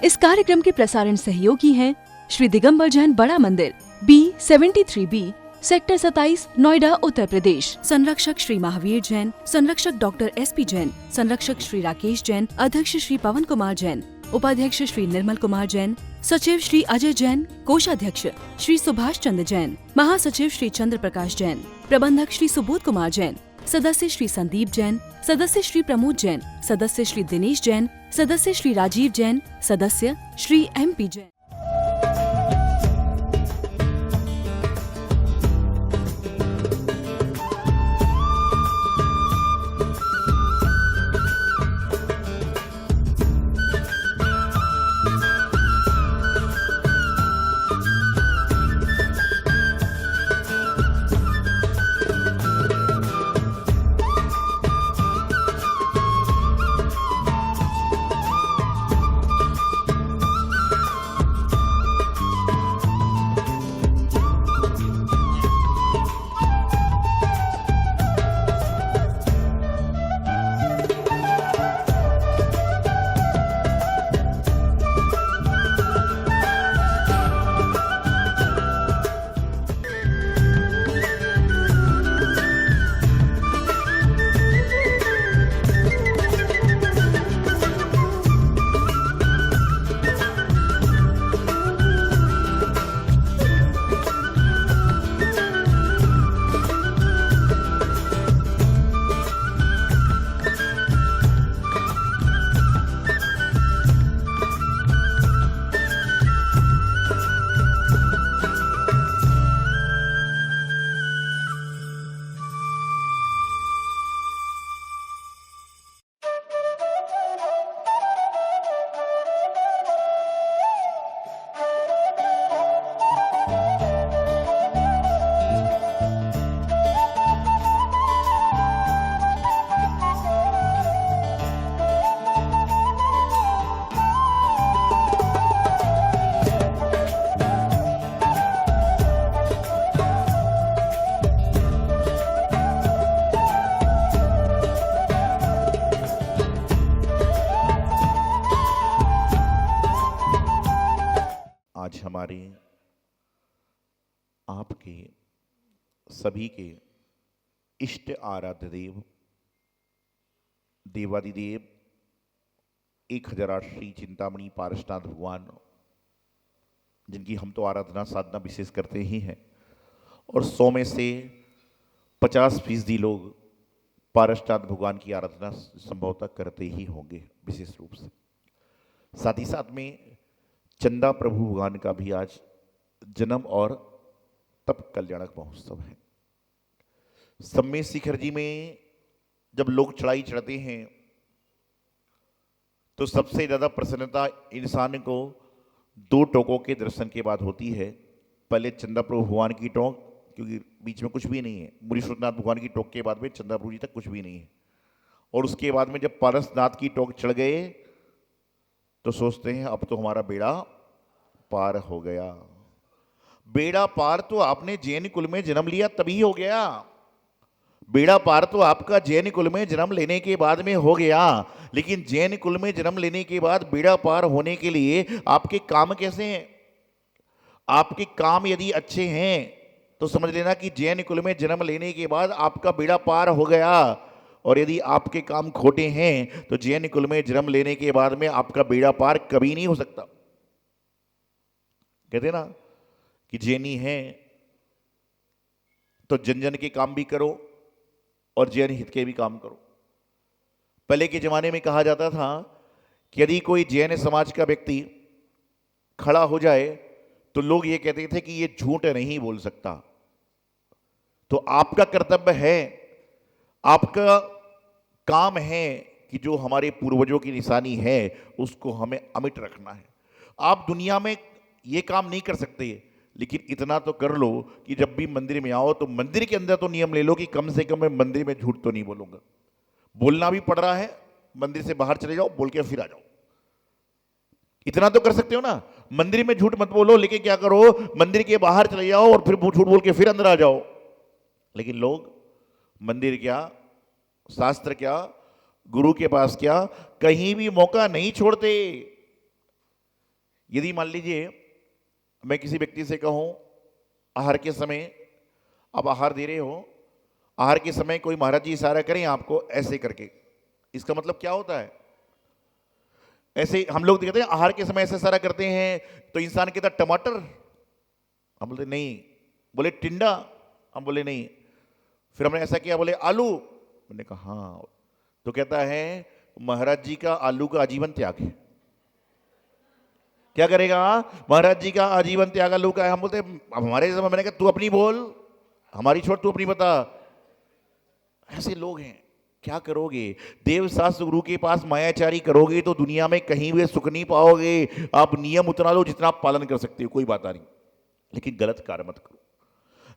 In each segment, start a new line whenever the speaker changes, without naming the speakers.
इस कार्यक्रम के प्रसारण सहयोगी हैं श्री दिगंबर जैन बड़ा मंदिर, B73B, सेक्टर 27, नोएडा, उत्तर प्रदेश। संरक्षक श्री महावीर जैन, संरक्षक डॉक्टर SP जैन, संरक्षक श्री राकेश जैन, अध्यक्ष श्री पवन कुमार जैन, उपाध्यक्ष श्री निर्मल कुमार जैन, सचिव श्री अजय जैन, कोषाध्यक्ष श्री सुभाष चंद्र जैन, महासचिव श्री चंद्र प्रकाश जैन, प्रबंधक श्री सुबोध कुमार जैन, सदस्य श्री संदीप जैन, सदस्य श्री प्रमोद जैन, सदस्य श्री दिनेश जैन, सदस्य श्री राजीव जैन, सदस्य श्री MP जैन।
आज हमारे आपके सभी के इष्ट आराध्य देव, देवादिदेव 1008 श्री चिंतामणि पारसनाथ भगवान, जिनकी हम तो आराधना साधना विशेष करते ही हैं, और 100 में से 50% लोग पारसनाथ भगवान की आराधना संभवतः करते ही होंगे विशेष रूप से। साथ ही साथ में चंदा प्रभु भगवान का भी आज जन्म और तप कल्याणक महोत्सव है। सम्मेद शिखर जी में जब लोग चढ़ाई चढ़ते हैं तो सबसे ज्यादा प्रसन्नता इंसान को 2 टोकों के दर्शन के बाद होती है। पहले चंदा प्रभु भगवान की टोक, क्योंकि बीच में कुछ भी नहीं है, मुनि श्रुतनाथ भगवान की टोक के बाद में चंदा प्रभु जी तक कुछ भी नहीं है, और उसके बाद में जब पारसनाथ की टोक चढ़ गए तो सोचते हैं अब तो हमारा बेड़ा पार हो गया। बेड़ा पार तो आपने जैन कुल में जन्म लिया तभी हो गया। बेड़ा पार तो आपका जैन कुल में जन्म लेने के बाद में हो गया, लेकिन जैन कुल में जन्म लेने के बाद बेड़ा पार होने के लिए आपके काम कैसे हैं? आपके काम यदि अच्छे हैं तो समझ लेना कि जैन कुल में जन्म लेने के बाद आपका बेड़ा पार हो गया, और यदि आपके काम खोटे हैं तो जैन कुल में जन्म लेने के बाद में आपका बेड़ा पार कभी नहीं हो सकता। कहते ना कि जैनी है तो जन जन के काम भी करो और जैन हित के भी काम करो। पहले के जमाने में कहा जाता था कि यदि कोई जैन समाज का व्यक्ति खड़ा हो जाए तो लोग ये कहते थे कि ये झूठ नहीं बोल सकता। तो आपका कर्तव्य है, आपका काम है कि जो हमारे पूर्वजों की निशानी है उसको हमें अमिट रखना है। आप दुनिया में ये काम नहीं कर सकते, लेकिन इतना तो कर लो कि जब भी मंदिर में आओ तो मंदिर के अंदर तो नियम ले लो कि कम से कम मैं मंदिर में झूठ तो नहीं बोलूंगा। बोलना भी पड़ रहा है, मंदिर से बाहर चले जाओ, बोल के फिर आ जाओ। इतना तो कर सकते हो ना। मंदिर में झूठ मत बोलो, लेकिन क्या करो, मंदिर के बाहर चले जाओ और फिर झूठ बोल के फिर अंदर आ जाओ। लेकिन लोग मंदिर क्या, शास्त्र क्या, गुरु के पास क्या, कहीं भी मौका नहीं छोड़ते। यदि मान लीजिए मैं किसी व्यक्ति से कहूं आहार के समय आप आहार दे रहे हो, आहार के समय कोई महाराज जी इशारा करें आपको ऐसे करके, इसका मतलब क्या होता है? ऐसे हम लोग कहते हैं आहार के समय ऐसे इशारा करते हैं तो इंसान कहता टमाटर, हम बोलते नहीं, बोले टिंडा, हम बोले नहीं, फिर हमने ऐसा किया, बोले आलू, मैंने कहा हाँ, तो कहता है महाराज जी का आलू का आजीवन त्याग है। क्या करेगा? महाराज जी का आजीवन त्याग आलू का है। हम बोलते हमारे समय, मैंने कहा तू अपनी बोल, हमारी छोड़, तू अपनी बता। ऐसे लोग हैं, क्या करोगे? देव शास्त्र गुरु के पास मायाचारी करोगे तो दुनिया में कहीं भी सुख नहीं पाओगे। आप नियम उतना लो जितना आप पालन कर सकते हो, कोई बात नहीं, लेकिन गलत कार्य मत करो।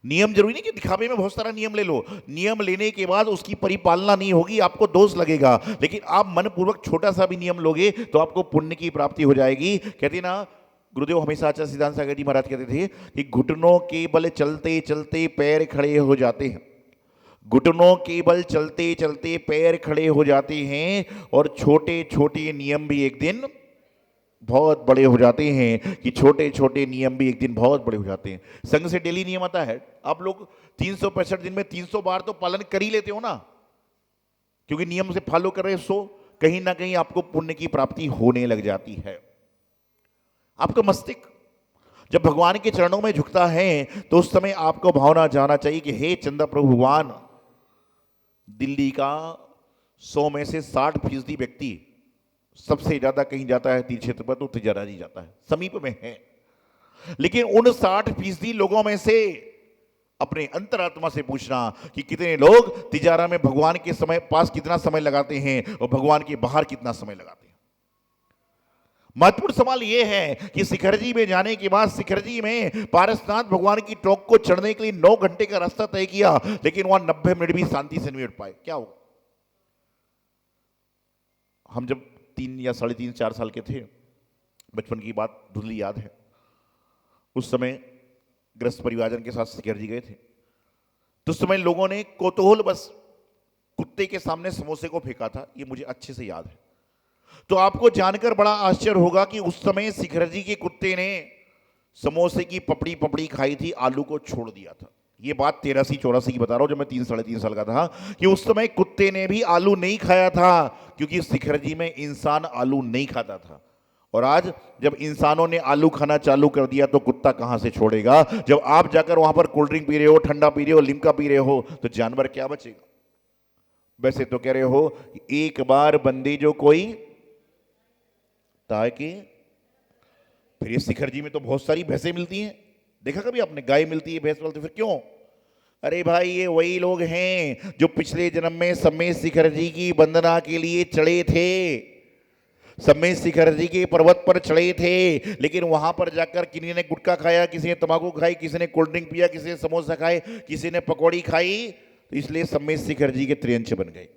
नियम जरूरी नहीं कि दिखावे में बहुत सारा नियम ले लो, नियम लेने के बाद उसकी परिपालना नहीं होगी, आपको दोष लगेगा, लेकिन आप मनपूर्वक छोटा सा भी नियम लोगे तो आपको पुण्य की प्राप्ति हो जाएगी। कहते ना गुरुदेव हमेशा आचार्य सिद्धांत सागर जी महाराज कहते थे कि घुटनों के बल चलते चलते पैर खड़े हो जाते हैं, घुटनों के बल चलते चलते पैर खड़े हो जाते हैं, और छोटे छोटे नियम भी एक दिन बहुत बड़े हो जाते हैं, कि छोटे छोटे नियम भी एक दिन बहुत बड़े हो जाते हैं। संघ से डेली नियम आता है, आप लोग 365 दिन में 300 बार तो पालन कर ही लेते हो ना, क्योंकि नियम से फॉलो कर रहे, सो कहीं ना कहीं आपको पुण्य की प्राप्ति होने लग जाती है। आपका मस्तिष्क जब भगवान के चरणों में झुकता है तो उस समय आपको भावना जाना चाहिए कि हे चंदा प्रभु भगवान, दिल्ली का 100 में से 60% व्यक्ति सबसे ज्यादा कहीं जाता है तीर्थ क्षेत्र पर तो तिजारा जी जाता है, समीप में है, लेकिन उन 60% लोगों में से अपने अंतरात्मा से पूछना कि कितने लोग तिजारा में भगवान के समय पास कितना समय लगाते हैं और भगवान के बाहर कितना समय लगाते हैं। महत्वपूर्ण सवाल यह है कि शिखर जी में जाने के बाद शिखर जी में पारसनाथ भगवान की टोक को चढ़ने के लिए 9 घंटे का रास्ता तय किया, लेकिन वहां 90 मिनट भी शांति से नहीं उठ पाए। क्या होगा? हम जब 3 या 3.5 4 साल के थे, बचपन की बात धुंधली याद है, उस समय ग्रस्त परिवारजन के साथ शिखर जी गए थे, तो उस समय लोगों ने कोतूहल बस कुत्ते के सामने समोसे को फेंका था, ये मुझे अच्छे से याद है। तो आपको जानकर बड़ा आश्चर्य होगा कि उस समय शिखर जी के कुत्ते ने समोसे की पपड़ी पपड़ी खाई थी, आलू को छोड़ दिया था। ये बात 83-84 की बता रहा हूं, जब मैं 3-3.5 साल का था, कि उस समय कुत्ते ने भी आलू नहीं खाया था, क्योंकि शिखर जी में इंसान आलू नहीं खाता था। और आज जब इंसानों ने आलू खाना चालू कर दिया तो कुत्ता कहां से छोड़ेगा? जब आप जाकर वहां पर कोल्ड ड्रिंक पी रहे हो, ठंडा पी रहे हो, लिम्का पी रहे हो, तो जानवर क्या बचेगा? वैसे तो कह रहे हो एक बार बंदी जो कोई ताकि, फिर ये शिखर जी में तो बहुत सारी भैंसें मिलती हैं, देखा कभी आपने? गाय मिलती है, भैंस मिलती है, फिर क्यों? अरे भाई ये वही लोग हैं जो पिछले जन्म में सम्मेद शिखर जी की वंदना के लिए चढ़े थे, सम्मेद शिखर जी के पर्वत पर चढ़े थे, लेकिन वहां पर जाकर किसी ने गुटखा खाया, किसी ने तंबाकू खाई, किसी ने कोल्ड ड्रिंक पिया, किसी ने समोसा खाए, किसी ने पकौड़ी खाई, तो इसलिए सम्मेद शिखर जी के त्रियंच बन गए।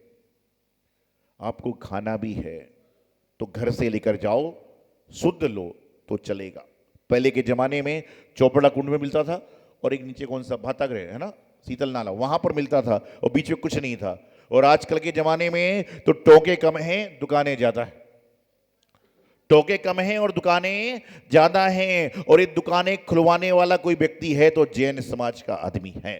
आपको खाना भी है तो घर से लेकर जाओ, शुद्ध लो तो चलेगा। पहले के जमाने में चौपड़ा कुंड में मिलता था, और एक नीचे कौन सा भातागृह है ना, शीतल नाला, वहां पर मिलता था, और बीच में कुछ नहीं था। और आजकल के जमाने में तो टोके कम हैं, दुकानें ज्यादा है, टोके कम हैं और दुकानें ज्यादा हैं। और ये दुकानें खुलवाने वाला कोई व्यक्ति है तो जैन समाज का आदमी है।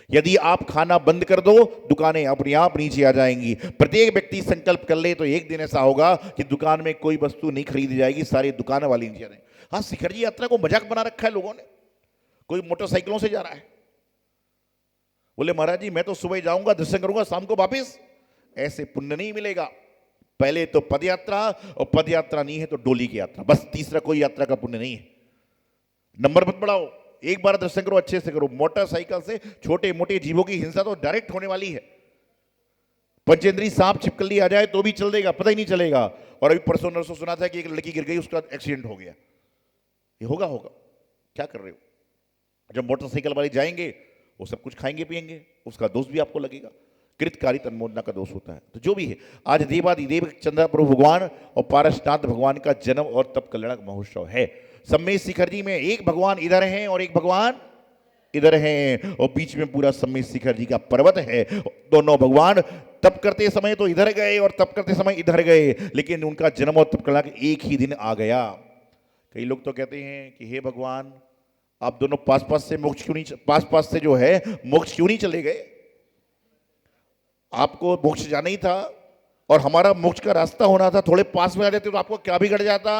यदि आप खाना बंद कर दो, दुकानें अपने आप नीचे आ जाएंगी। प्रत्येक व्यक्ति संकल्प कर ले तो एक दिन ऐसा होगा कि दुकान में कोई वस्तु नहीं खरीदी जाएगी, सारी दुकान वाली नीचे आ जाएंगी। हाँ, शिखर जी यात्रा को मजाक बना रखा है लोगों ने, कोई मोटरसाइकिलों से जा रहा है, बोले महाराज जी मैं तो सुबह जाऊंगा, दर्शन करूंगा, शाम को वापिस। ऐसे पुण्य नहीं मिलेगा। पहले तो पद यात्रा, और पद यात्रा नहीं है तो डोली की यात्रा, बस तीसरा कोई यात्रा का पुण्य नहीं है। नंबर मत बढ़ाओ, एक बार दर्शन करो, अच्छे से करो। मोटरसाइकिल से छोटे मोटे जीवों की हिंसा तो डायरेक्ट होने वाली है। पंचेंद्री सांप छिपकली आ जाए तो भी चल देगा, पता ही नहीं चलेगा। और अभी परसों नरसों सुना था कि एक लड़की गिर गई, उसका एक्सीडेंट हो गया। ये होगा क्या कर रहे हो? जब मोटरसाइकिल वाले जाएंगे वो सब कुछ खाएंगे पिएंगे, उसका दोष भी आपको लगेगा। कृतकारी तन्मोदना का दोष होता है। तो जो भी है, आज देवादिदेव चंद्र प्रभु भगवान और पारसनाथ भगवान का जन्म और तप कल्याण महोत्सव है। सम्मेद शिखर जी में एक भगवान इधर हैं और एक भगवान इधर हैं, और बीच में पूरा सम्मेद शिखर जी का पर्वत है। दोनों भगवान तप करते समय तो इधर गए और तप करते समय इधर गए, लेकिन उनका जन्म और तप कल्याण एक ही दिन आ गया। कई लोग तो कहते हैं कि हे भगवान, आप दोनों पास पास से मोक्ष क्यों नहीं, पास पास से जो है मोक्ष क्यों नहीं चले गए? आपको मोक्ष जाना ही था और हमारा मोक्ष का रास्ता होना था, थोड़े पास में आ जाते तो आपको क्या बिगड़ जाता?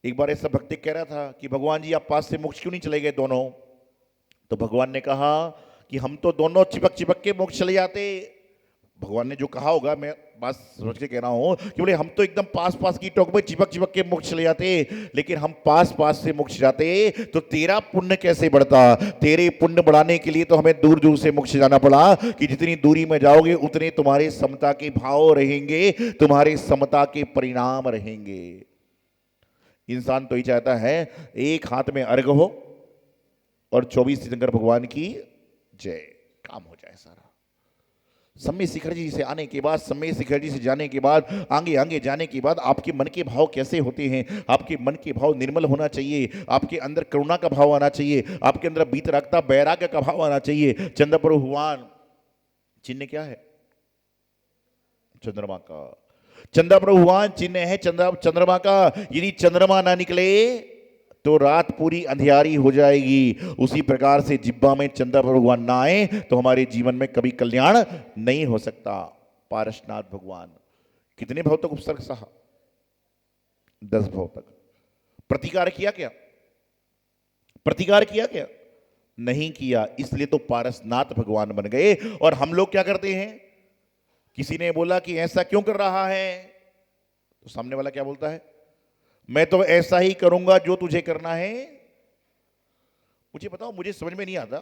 एक बार ऐसा भक्त कह रहा था कि भगवान जी, आप पास से मोक्ष क्यों नहीं चले गए दोनों? तो भगवान ने कहा कि हम तो दोनों चिपक चिपक के मोक्ष चले जाते। भगवान ने जो कहा होगा, मैं बात सोच के कह रहा हूं कि बोले हम तो एकदम पास पास की टोक में चिपक चिपक के मोक्ष चले जाते, लेकिन हम पास पास से मोक्ष जाते तो तेरा पुण्य कैसे बढ़ता? तेरे पुण्य बढ़ाने के लिए तो हमें दूर दूर से मोक्ष जाना पड़ा कि जितनी दूरी में जाओगे उतने तुम्हारे समता के भाव रहेंगे, तुम्हारे समता के परिणाम रहेंगे। इंसान तो ही चाहता है एक हाथ में अर्घ हो और 24 तीर्थंकर भगवान की जय, काम हो जाए सारा। सम्य शिखर जी से आने के बाद, सम्य शिखर जी से जाने के बाद, आगे आगे जाने के बाद आपके मन के भाव कैसे होते हैं? आपके मन के भाव निर्मल होना चाहिए, आपके अंदर करुणा का भाव आना चाहिए, आपके अंदर वीतरागता वैराग्य का भाव आना चाहिए। चंद्रप्रभु भगवान, चिन्ह क्या है? चंद्रमा का। चंद्रप्रभु भगवान चिन्ह है चंद्रमा का। यदि चंद्रमा ना निकले तो रात पूरी अंधियारी हो जाएगी। उसी प्रकार से जिब्बा में चंद्र भगवान ना आए तो हमारे जीवन में कभी कल्याण नहीं हो सकता। पारसनाथ भगवान कितने भाव तक उपसर्ग सहा? 10 भाव तक। प्रतिकार किया क्या? प्रतिकार किया क्या? नहीं किया, इसलिए तो पारसनाथ भगवान बन गए। और हम लोग क्या करते हैं? किसी ने बोला कि ऐसा क्यों कर रहा है, तो सामने वाला क्या बोलता है? मैं तो ऐसा ही करूंगा जो तुझे करना है। मुझे बताओ, मुझे समझ में नहीं आता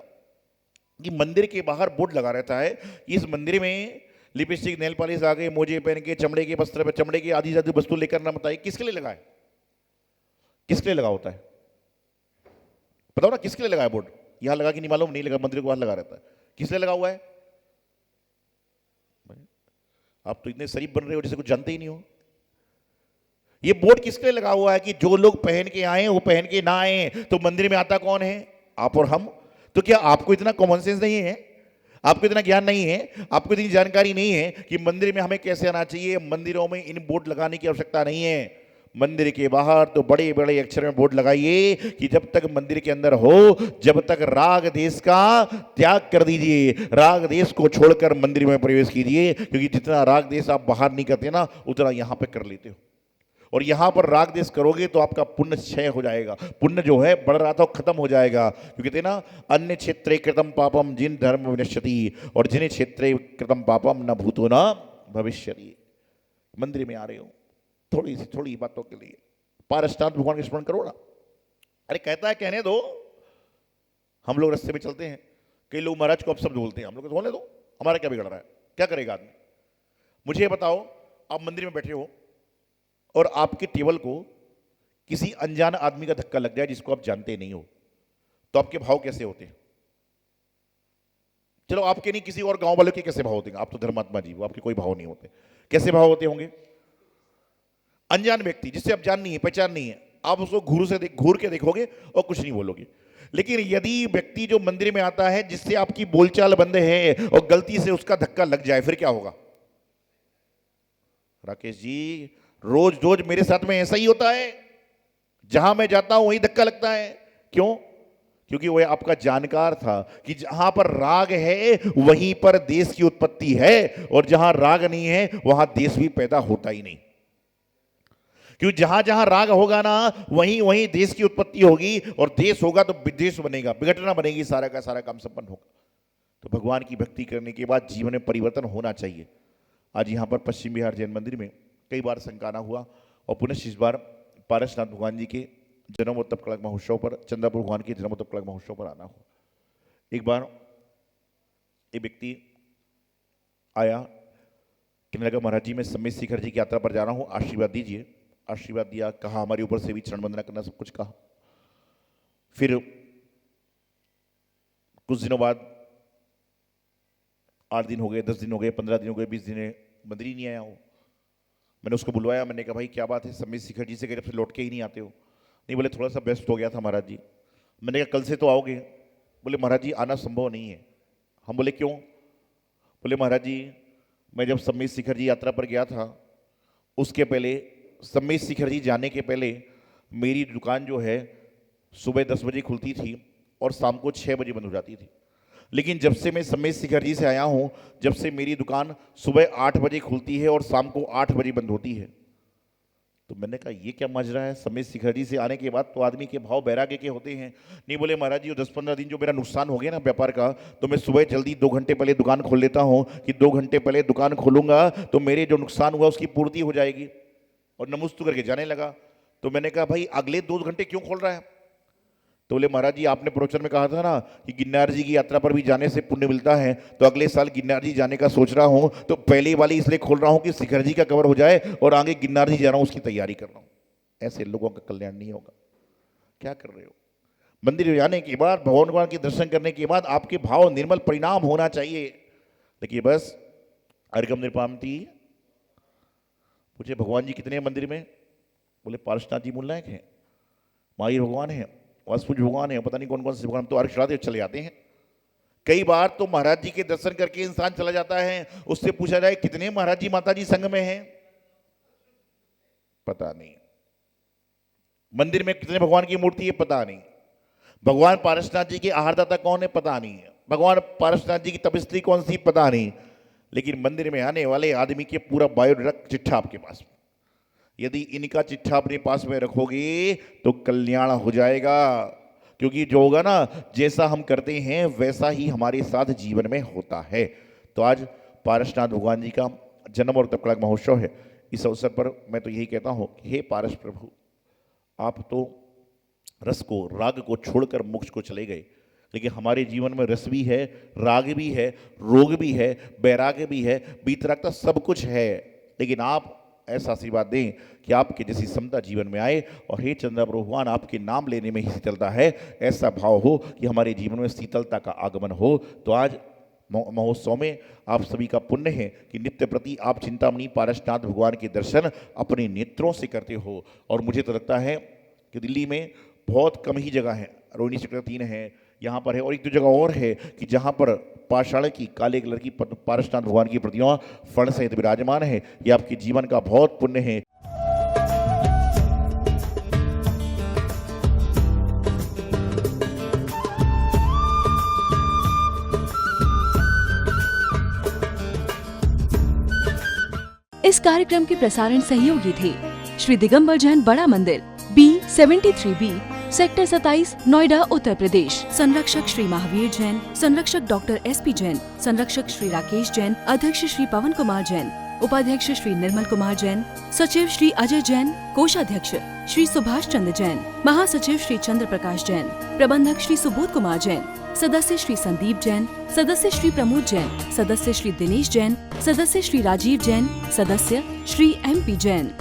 कि मंदिर के बाहर बोर्ड लगा रहता है कि इस मंदिर में लिपस्टिक, नेल पॉलिश आ गए, मोजे पहन के, चमड़े के वस्त्र पर, चमड़े की आदि जाति वस्तु लेकर ना बताइए किसके लिए लगा है? किसके लिए लगा होता है? बताओ ना, किसके लिए लगा है बोर्ड? यहां लगा कि नहीं मालूम, नहीं लगा, मंदिर के बाहर लगा रहता है। किस लिए लगा हुआ है? आप तो इतने शरीफ बन रहे हो जैसे कुछ जानते ही नहीं हो। ये बोर्ड किसके लिए लगा हुआ है कि जो लोग पहन के आए वो पहन के ना आए। तो मंदिर में आता कौन है? आप और हम। तो क्या आपको इतना कॉमन सेंस नहीं है? आपको इतना ज्ञान नहीं है? आपको इतनी जानकारी नहीं है कि मंदिर में हमें कैसे आना चाहिए? मंदिरों में इन बोर्ड लगाने की आवश्यकता नहीं है। मंदिर के बाहर तो बड़े बड़े अक्षर में बोर्ड लगाइए कि जब तक मंदिर के अंदर हो, जब तक राग देश का त्याग कर दीजिए, राग देश को छोड़कर मंदिर में प्रवेश कीजिए। क्योंकि जितना राग देश आप बाहर नहीं करते ना, उतना यहां पे कर लेते हो। और यहां पर राग देश करोगे तो आपका पुण्य क्षय हो जाएगा। पुण्य जो है बढ़ रहा था वो खत्म हो जाएगा। क्योंकि कहते ना, अन्य क्षेत्रे कृतम पापम जिन धर्म विनश्यति, और जिन क्षेत्रे कृतम पापम न भूतो न भविष्यति। मंदिर में आ रहे हो थोड़ी बातों के लिए पारसनाथ भगवान का स्मरण करो ना। अरे कहता है कहने दो। हम लोग रास्ते में चलते हैं, कई लोग महाराज को अपशब्द बोलते हैं, हम लोग को बोलने दो, हमारा क्या बिगड़ रहा है? क्या करेगा आदमी? मुझे ये बताओ, आप मंदिर में बैठे हो और आपके टेबल को किसी अनजान आदमी का धक्का लग जाए जिसको आप जानते नहीं हो, तो आपके भाव कैसे होते हैं? चलो आपके नहीं, किसी और गांव वालों के कैसे भाव होते हैं? आप तो धर्मात्मा जीव, आपके कोई भाव नहीं होते। कैसे भाव होते होंगे? अनजान व्यक्ति जिससे आप जान नहीं है, पहचान नहीं है, आप उसको घूर के देखोगे और कुछ नहीं बोलोगे। लेकिन यदि व्यक्ति जो मंदिर में आता है जिससे आपकी बोलचाल बंद है और गलती से उसका धक्का लग जाए, फिर क्या होगा? राकेश जी, रोज रोज मेरे साथ में ऐसा ही होता है। जहां मैं जाता हूं वहीं धक्का लगता है। क्यों? क्योंकि वह आपका जानकार था कि जहां पर राग है वहीं पर देश की उत्पत्ति है, और जहां राग नहीं है वहां देश भी पैदा होता ही नहीं। क्योंकि जहां जहां राग होगा ना, वहीं वहीं देश की उत्पत्ति होगी, और देश होगा तो विदेश बनेगा, विघटना बनेगी, सारा का सारा काम संपन्न होगा। तो भगवान की भक्ति करने के बाद जीवन में परिवर्तन होना चाहिए। आज यहाँ पर पश्चिम बिहार जैन मंदिर में कई बार संकाना हुआ, और पुनः इस बार पारसनाथ भगवान जी के जन्मोत्सव कड़क महोत्सव पर, चंद्रपुर भगवान के जन्मोत्सव कड़क महोत्सव पर आना हुआ। एक बार एक व्यक्ति आया, कहने लगा महाराज जी मैं सम्य शिखर जी की यात्रा पर जा रहा हूँ, आशीर्वाद दीजिए। आशीर्वाद दिया, कहा हमारे ऊपर से भी चरण वंदना करना, सब कुछ कहा। फिर कुछ दिनों बाद 8 दिन हो गए, 10 दिन हो गए, 15 दिन हो गए, 20 दिन, मंदिर ही नहीं आया वो। मैंने उसको बुलवाया, मैंने कहा भाई क्या बात है, सम्य शिखर जी से जब से लौट के ही नहीं आते हो? नहीं, बोले थोड़ा सा व्यस्त हो गया था महाराज जी। मैंने कहा कल से तो आओगे? बोले महाराज जी आना संभव नहीं है। हम बोले क्यों? बोले महाराज जी मैं जब सम्य शिखर जी यात्रा पर गया था, उसके पहले सम्य शिखर जी जाने के पहले मेरी दुकान जो है सुबह 10 बजे खुलती थी और शाम को 6 बजे बंद हो जाती थी। लेकिन जब से मैं समय शिखर जी से आया हूँ, जब से मेरी दुकान सुबह 8 बजे खुलती है और शाम को 8 बजे बंद होती है। तो मैंने कहा ये क्या मजरा है, समय शिखर जी से आने के बाद तो आदमी के भाव बैराग्य के होते हैं। नहीं, बोले महाराज जी 10-15 दिन जो मेरा नुकसान हो गया ना व्यापार का, तो मैं सुबह जल्दी 2 घंटे पहले दुकान खोल लेता हूँ कि 2 घंटे पहले दुकान खोलूंगा तो मेरे जो नुकसान हुआ उसकी पूर्ति हो जाएगी। और नमुस्तु करके जाने लगा। तो मैंने कहा भाई अगले 2 घंटे क्यों खोल रहा है? तो बोले महाराज जी आपने प्रवचन में कहा था ना कि गिरनार जी की यात्रा पर भी जाने से पुण्य मिलता है, तो अगले साल गिरनार जी जाने का सोच रहा हूँ, तो पहले वाली इसलिए खोल रहा हूँ कि शिखर जी का कवर हो जाए और आगे गिरनार जी जा रहा हूँ उसकी तैयारी कर रहा हूँ। ऐसे लोगों का कल्याण नहीं होगा। क्या कर रहे हो? मंदिर जाने के बाद, भगवान के दर्शन करने के बाद आपके भाव निर्मल परिणाम होना चाहिए। देखिए बस अर्घम निर्पामती पूछे भगवान जी कितने मंदिर में? बोले पार्श्वनाथ जी मूलनायक हैं, महावीर भगवान हैं, वासुदेव भगवान है, पता नहीं कौन कौन से भगवान, तो अर्घ चले जाते हैं। कई बार तो महाराज जी के दर्शन करके इंसान चला जाता है, उससे पूछा जाए कितने महाराज जी माता जी संग में हैं, पता नहीं। मंदिर में कितने भगवान की मूर्ति है, पता नहीं। भगवान पारसनाथ जी के आहारदाता कौन है, पता नहीं। भगवान पारसनाथ जी की तपस्वी कौन सी, पता नहीं। लेकिन मंदिर में आने वाले आदमी के पूरा बायोडाटा चिट्ठा आपके पास में, यदि इनका चिट्ठा अपने पास में रखोगे तो कल्याण हो जाएगा। क्योंकि जो होगा ना, जैसा हम करते हैं वैसा ही हमारे साथ जीवन में होता है। तो आज पारसनाथ भगवान जी का जन्म और तपकड़क महोत्सव है। इस अवसर पर मैं तो यही कहता हूँ कि हे पारस प्रभु, आप तो रस को, राग को छोड़कर मोक्ष को चले गए, लेकिन हमारे जीवन में रस भी है, राग भी है, रोग भी है, बैराग्य भी है, बीतरागता सब कुछ है। लेकिन आप ऐसा आशीर्वाद दें कि आपके जैसी समता जीवन में आए और हे चंद्र भगवान आपके नाम लेने में ही शीतलता है, ऐसा भाव हो कि हमारे जीवन में शीतलता का आगमन हो। तो आज महोत्सव में आप सभी का पुण्य है कि नित्य प्रति आप चिंतामणि पारसनाथ भगवान के दर्शन अपने नेत्रों से करते हो। और मुझे तो लगता है कि दिल्ली में बहुत कम ही जगह है, रोहिणी सेक्टर 3 है, यहाँ पर है, और एक दो जगह और है कि जहाँ पर पाषाण की काले कलर की पारसनाथ भगवान की प्रतिमा फण सहित विराजमान है। ये आपके जीवन का बहुत पुण्य है।
इस कार्यक्रम के प्रसारण सहयोगी थे श्री दिगंबर जैन बड़ा मंदिर, B73B, सेक्टर 27, नोएडा, उत्तर प्रदेश। संरक्षक श्री महावीर जैन, संरक्षक डॉक्टर SP जैन, संरक्षक श्री राकेश जैन, अध्यक्ष श्री पवन कुमार जैन, उपाध्यक्ष श्री निर्मल कुमार जैन, सचिव श्री अजय जैन, कोषाध्यक्ष श्री सुभाष चंद्र जैन, महासचिव श्री चंद्र प्रकाश जैन, प्रबंधक श्री सुबोध कुमार जैन, सदस्य श्री संदीप जैन, सदस्य श्री प्रमोद जैन, सदस्य श्री दिनेश जैन, सदस्य श्री राजीव जैन, सदस्य श्री MP जैन।